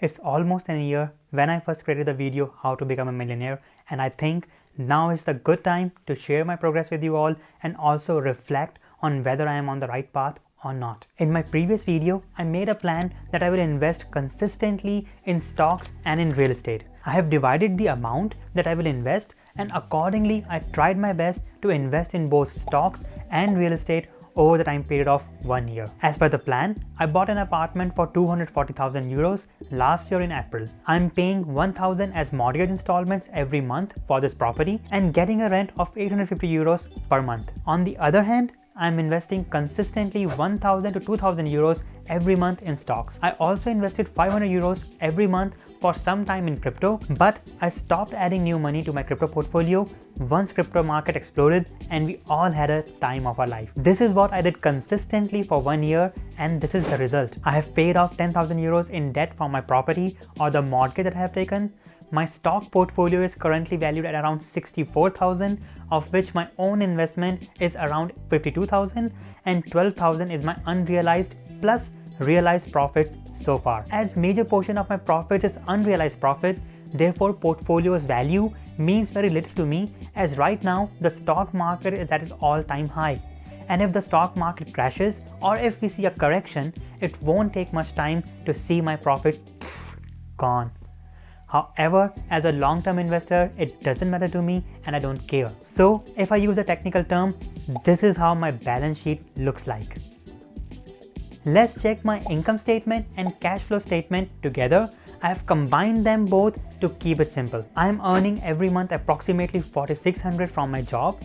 It's almost a year when I first created the video How to Become a Millionaire, and I think now is the good time to share my progress with you all and also reflect on whether I am on the right path or not. In my previous video, I made a plan that I will invest consistently in stocks and in real estate. I have divided the amount that I will invest, and accordingly I tried my best to invest in both stocks and real estate over the time period of 1 year. As per the plan, I bought an apartment for 240,000 euros last year in April. I'm paying 1,000 as mortgage installments every month for this property and getting a rent of 850 euros per month. On the other hand, I'm investing consistently 1,000 to 2,000 euros every month in stocks. I also invested 500 euros every month for some time in crypto, but I stopped adding new money to my crypto portfolio once crypto market exploded and we all had a time of our life. This is what I did consistently for 1 year, and this is the result. I have paid off 10,000 euros in debt for my property or the mortgage that I have taken. My stock portfolio is currently valued at around 64,000, of which my own investment is around 52,000 and 12,000 is my unrealized plus realized profits so far. As major portion of my profits is unrealized profit, therefore portfolio's value means very little to me, as right now the stock market is at its all-time high. And if the stock market crashes or if we see a correction, it won't take much time to see my profit gone. However, as a long-term investor, it doesn't matter to me and I don't care. So if I use a technical term, this is how my balance sheet looks like. Let's check my income statement and cash flow statement together. I have combined them both to keep it simple. I am earning every month approximately 4,600 from my job.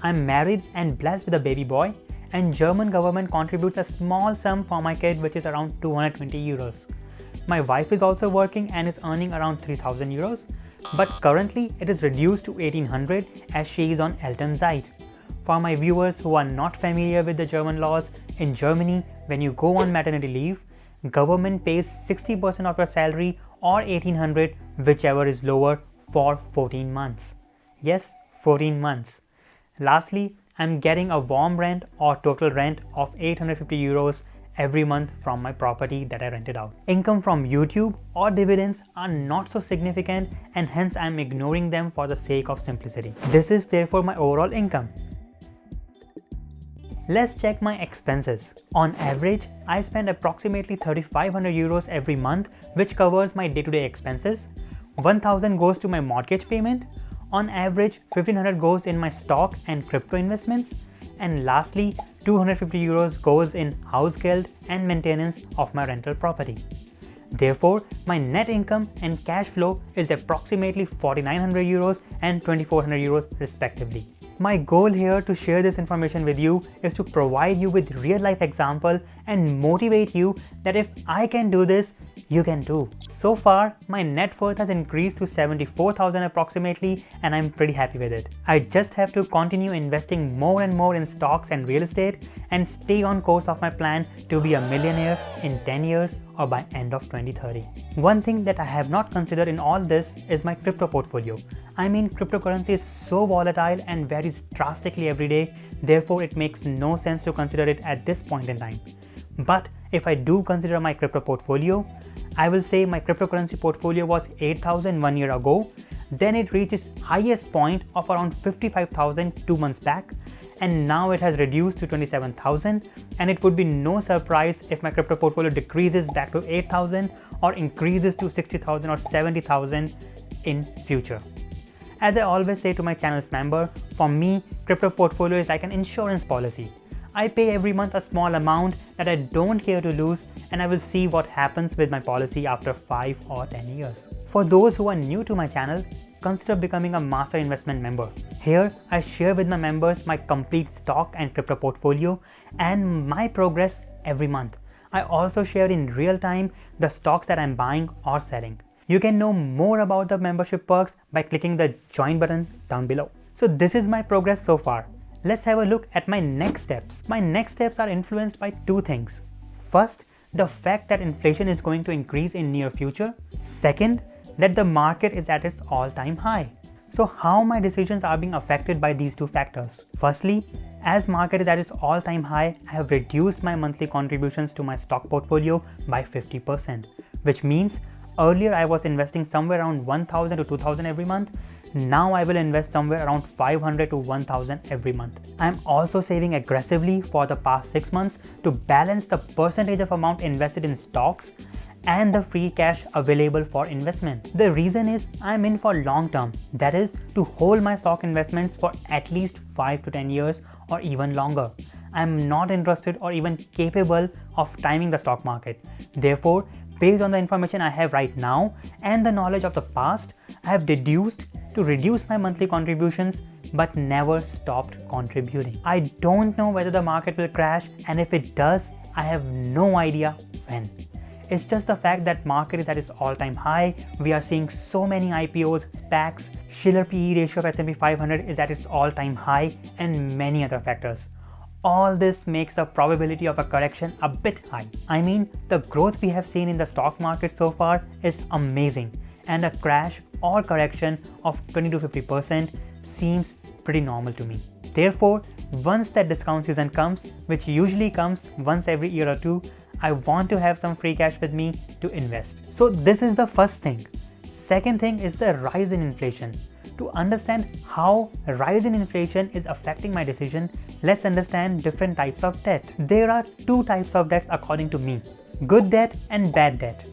I'm married and blessed with a baby boy, and German government contributes a small sum for my kid, which is around 220 euros. My wife is also working and is earning around 3,000 euros, but currently it is reduced to 1,800 as she is on Elternzeit. For my viewers who are not familiar with the German laws, in Germany, when you go on maternity leave, government pays 60% of your salary or 1,800, whichever is lower, for 14 months. Yes, 14 months. Lastly, I'm getting a warm rent or total rent of 850 euros every month from my property that I rented out. Income from YouTube or dividends are not so significant, and hence I'm ignoring them for the sake of simplicity. This is therefore my overall income. Let's check my expenses. On average, I spend approximately 3,500 euros every month, which covers my day-to-day expenses. 1,000 goes to my mortgage payment. On average, 1,500 goes in my stock and crypto investments. And lastly, 250 euros goes in house guild and maintenance of my rental property. Therefore, my net income and cash flow is approximately 4,900 euros and 2,400 euros respectively. My goal here to share this information with you is to provide you with real life example and motivate you that if I can do this, you can too. So far, my net worth has increased to 74,000 approximately, and I'm pretty happy with it. I just have to continue investing more and more in stocks and real estate and stay on course of my plan to be a millionaire in 10 years or by end of 2030. One thing that I have not considered in all this is my crypto portfolio. I mean, cryptocurrency is so volatile and varies drastically every day, therefore it makes no sense to consider it at this point in time. But if I do consider my crypto portfolio, I will say my cryptocurrency portfolio was 8,000 1 year ago, then it reached its highest point of around 55,000 2 months back, and now it has reduced to 27,000, and it would be no surprise if my crypto portfolio decreases back to 8,000 or increases to 60,000 or 70,000 in future. As I always say to my channel's member, for me, crypto portfolio is like an insurance policy. I pay every month a small amount that I don't care to lose, and I will see what happens with my policy after 5 or 10 years. For those who are new to my channel, consider becoming a master investment member. Here, I share with my members my complete stock and crypto portfolio and my progress every month. I also share in real time the stocks that I'm buying or selling. You can know more about the membership perks by clicking the join button down below. So this is my progress so far. Let's have a look at my next steps. My next steps are influenced by two things. First, the fact that inflation is going to increase in near future. Second, that the market is at its all-time high. So how my decisions are being affected by these two factors? Firstly, as market is at its all-time high, I have reduced my monthly contributions to my stock portfolio by 50%, which means Earlier, I was investing somewhere around 1000 to 2000 every month. Now I will invest somewhere around 500 to 1000 every month. I am also saving aggressively for the past 6 months to balance the percentage of amount invested in stocks and the free cash available for investment. The reason is I'm in for long term, that is to hold my stock investments for at least 5 to 10 years or even longer. I'm not interested or even capable of timing the stock market. Therefore, based on the information I have right now and the knowledge of the past, I have deduced to reduce my monthly contributions but never stopped contributing. I don't know whether the market will crash, and if it does, I have no idea when. It's just the fact that market is at its all-time high. We are seeing so many IPOs, SPACs, Schiller PE ratio of S&P 500 is at its all-time high, and many other factors. All this makes the probability of a correction a bit high. I mean, the growth we have seen in the stock market so far is amazing, and a crash or correction of 20 to 50% seems pretty normal to me. Therefore, once that discount season comes, which usually comes once every year or two, I want to have some free cash with me to invest. So this is the first thing. Second thing is the rise in inflation. To understand how rise in inflation is affecting my decision, let's understand different types of debt. There are two types of debts according to me: good debt and bad debt.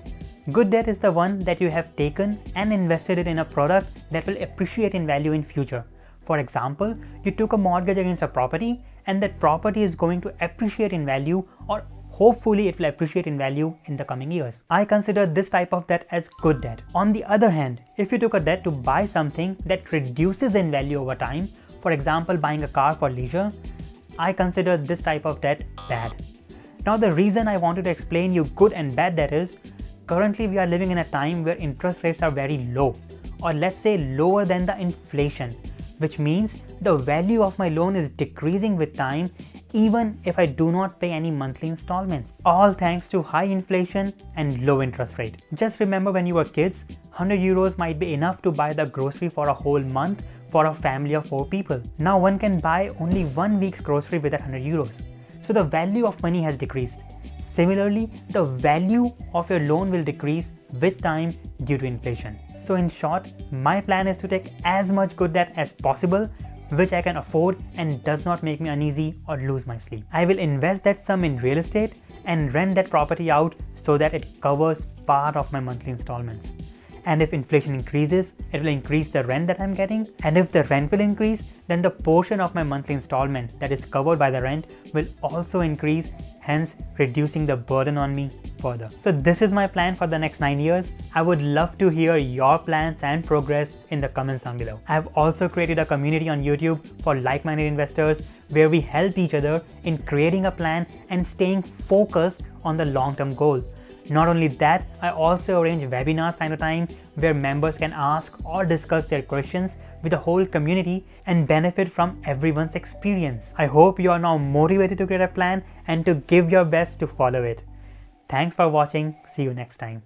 Good debt is the one that you have taken and invested it in a product that will appreciate in value in future. For example, you took a mortgage against a property and that property is going to appreciate in value, or hopefully it will appreciate in value in the coming years. I consider this type of debt as good debt. On the other hand, if you took a debt to buy something that reduces in value over time, for example buying a car for leisure, I consider this type of debt bad. Now the reason I wanted to explain you good and bad debt is, currently we are living in a time where interest rates are very low, or let's say lower than the inflation, which means the value of my loan is decreasing with time even if I do not pay any monthly installments, all thanks to high inflation and low interest rate. Just remember, when you were kids, 100 euros might be enough to buy the grocery for a whole month for a family of 4 people. Now one can buy only 1 week's grocery with that 100 euros. So the value of money has decreased. Similarly, the value of your loan will decrease with time due to inflation. So in short, my plan is to take as much good debt as possible, which I can afford and does not make me uneasy or lose my sleep. I will invest that sum in real estate and rent that property out so that it covers part of my monthly installments. And if inflation increases, it will increase the rent that I'm getting. And if the rent will increase, then the portion of my monthly installment that is covered by the rent will also increase, hence reducing the burden on me further. So this is my plan for the next 9 years. I would love to hear your plans and progress in the comments down below. I have also created a community on YouTube for like-minded investors where we help each other in creating a plan and staying focused on the long-term goal. Not only that, I also arrange webinars time to time where members can ask or discuss their questions with the whole community and benefit from everyone's experience. I hope you are now motivated to create a plan and to give your best to follow it. Thanks for watching. See you next time.